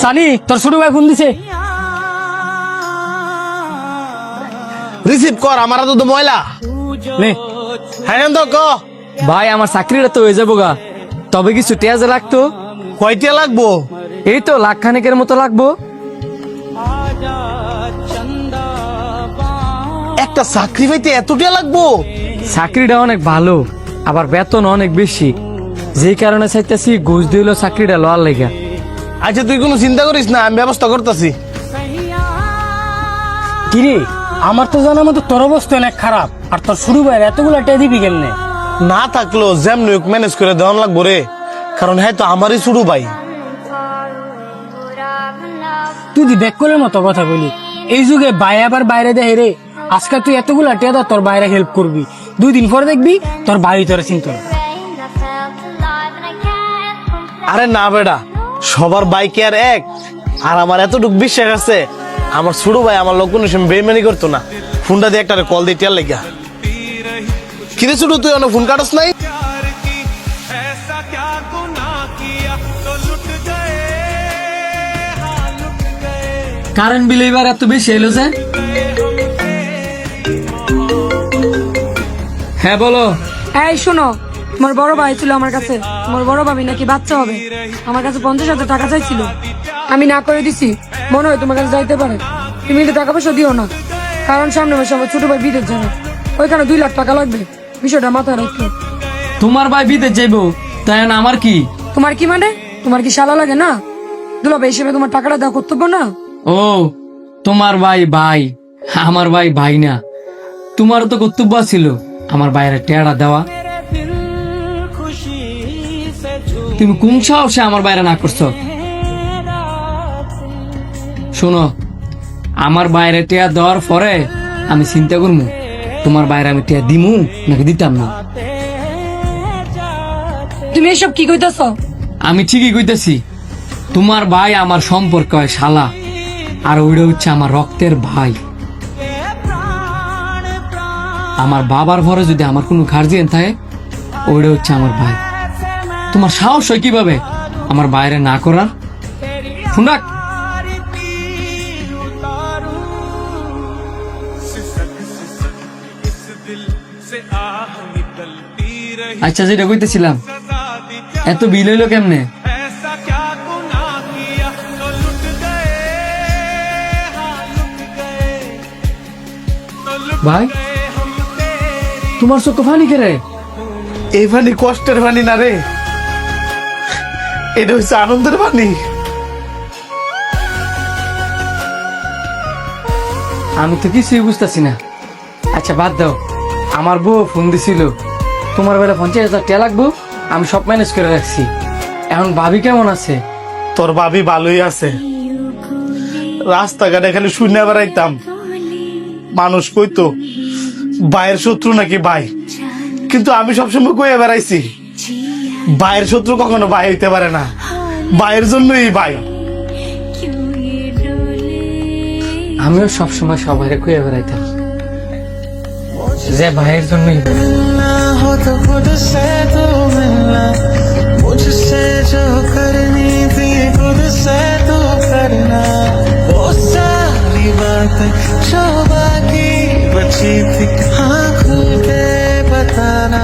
সানি তোর ছোট ভাই ফোন দিছে, রিসিভ কর। আমার তো ময়লা নে। হ্যাঁ তো ক ভাই আমার চাকরিটা তো হয়ে যাবো গা, তবে কিছু টেজ লাগতো। কয়টা লাগবো? এই তো লাখ খানেকের মতো লাগবো। একটা চাকরি পাইতে এতটা লাগবো? চাকরিটা অনেক ভালো, আবার বেতন অনেক বেশি, যেই কারণে চাইতেছি ঘুষ দিল চাকরিটা লওয়ার লেগা। আচ্ছা তুই কোনো চিন্তা করিস না, আমি ব্যবস্থা করতেছি। কিরে আমার তো জানা মতো তোর অবস্থা অনেক খারাপ, আর তোর শুরু ভাই এতগুলা টেয়া দিবি কেমনে? না থাকলেও যেমন ম্যানেজ করে দেওয়ান লাগবো রে, কারণ হ্যাঁ তো আমারই শুরু ভাই। তুই দি বেকুলের মতো কথা বলি, এই যুগে ভাই আবার বাইরে দেয় রে। আজকে তুই এতগুলা টেয়া দাও তোর বাইরে হেল্প করবি, 2 দিন পরে দেখবি তোর ভাই তোর চিন্তা। আরে না বেটা, সবার বাইকে আর এক, আর আমার এতটুকু বিশ্বাস আছে আমার ছোট ভাই আমার লোক কোনো সময় বেইমানি করতো না। ফোনটা দিয়ে একটা কল দিয়ে টিয়ার লেগা। কিরে ছোট তুই অনেক ফোন কাটস নাই? কারেন্ট বিল এবার এত বেশি এলো যে? হ্যাঁ বলো। এই শোনো, তোমার বড় ভাই ছিল আমার কাছে, তোমার বড় ভাবি নাকি বাচ্চা হবে, আমার কাছে 50,000 টাকা চাইছিল, আমি না করে দিছি। মনে হয় তোমার কাছে যাইতে পারে, তুমি কিন্তু টাকা পয়সা দিও না, কারণ সামনে মাসে আমার ছোট ভাই বিদেশ যাবে, ওইখানে 2 লাখ টাকা লাগবে, বিষয়টা মাথায় রাখো। তোমার ভাই বিদেশ যাইবো, তাই না আমার কি? তোমার কি মানে, তোমার কি শালা লাগে না? দুলাভাই হিসেবে তোমার টাকাটা দেওয়া কর্তব্য না? ও তোমার ভাই ভাই, আমার ভাই ভাই না। তোমারও তো কর্তব্য ছিল আমার বাইরে টেয়ারা দেওয়া। তুমি কোন সাহসে আমার বাইরে না করছো? শোনো, আমার বাইরে টেয়া দেওয়ার পরে আমি চিন্তা করবো তোমার বাইরে আমি টেয়া দিমু নাকি দিতাম না। তুমি এসব কি কইতাছ? আমি ঠিকই কইতেছি, তোমার ভাই আমার সম্পর্ক হয় শালা, আর ওইটা হচ্ছে আমার রক্তের ভাই। আমার বাবার ঘরে যদি আমার কোনো গার্জিয়ান থাকে, ওইটা হচ্ছে আমার ভাই। তোমার সাহস হয় কিভাবে আমার বাইরে না করার? শুনাক, আচ্ছা যেটা কইতেছিলাম, এত বিল হইলো কেমনে? ভাই তোমার চোখ পানি কেড়ে? এই পানি কষ্টের পানি না রে, এটা হচ্ছে আনন্দের পানি। আমি তো কিছুই বুঝতেছি না। আচ্ছা বাদ দাও, আমার বউ ফোন দিছিল, তোমার বেলা 50,000 টাকা লাগবো, আমি সব ম্যানেজ করে রাখছি। এখন ভাবি কেমন আছে? তোর ভাবি ভালোই আছে। রাস্তাঘাটে খালি শুনে বেড়াইতাম, মানুষ কইতো ভাইয়ের শত্রু নাকি ভাই, কিন্তু আমি সবসময় কয়ে বেড়াইছি ভাইয়ের শত্রু কখনো ভাই হইতে পারে না, ভাইয়ের জন্যই ভাই। আমিও সবসময় সবাই কয়ে বেড়াইতাম যে ভাইয়ের জন্যই। हो तो खुद से तो मिलना, मुझसे जो करनी थी खुद से तो करना, वो सारी बातें जो बाकी बची थी हाँ खुल के बताना।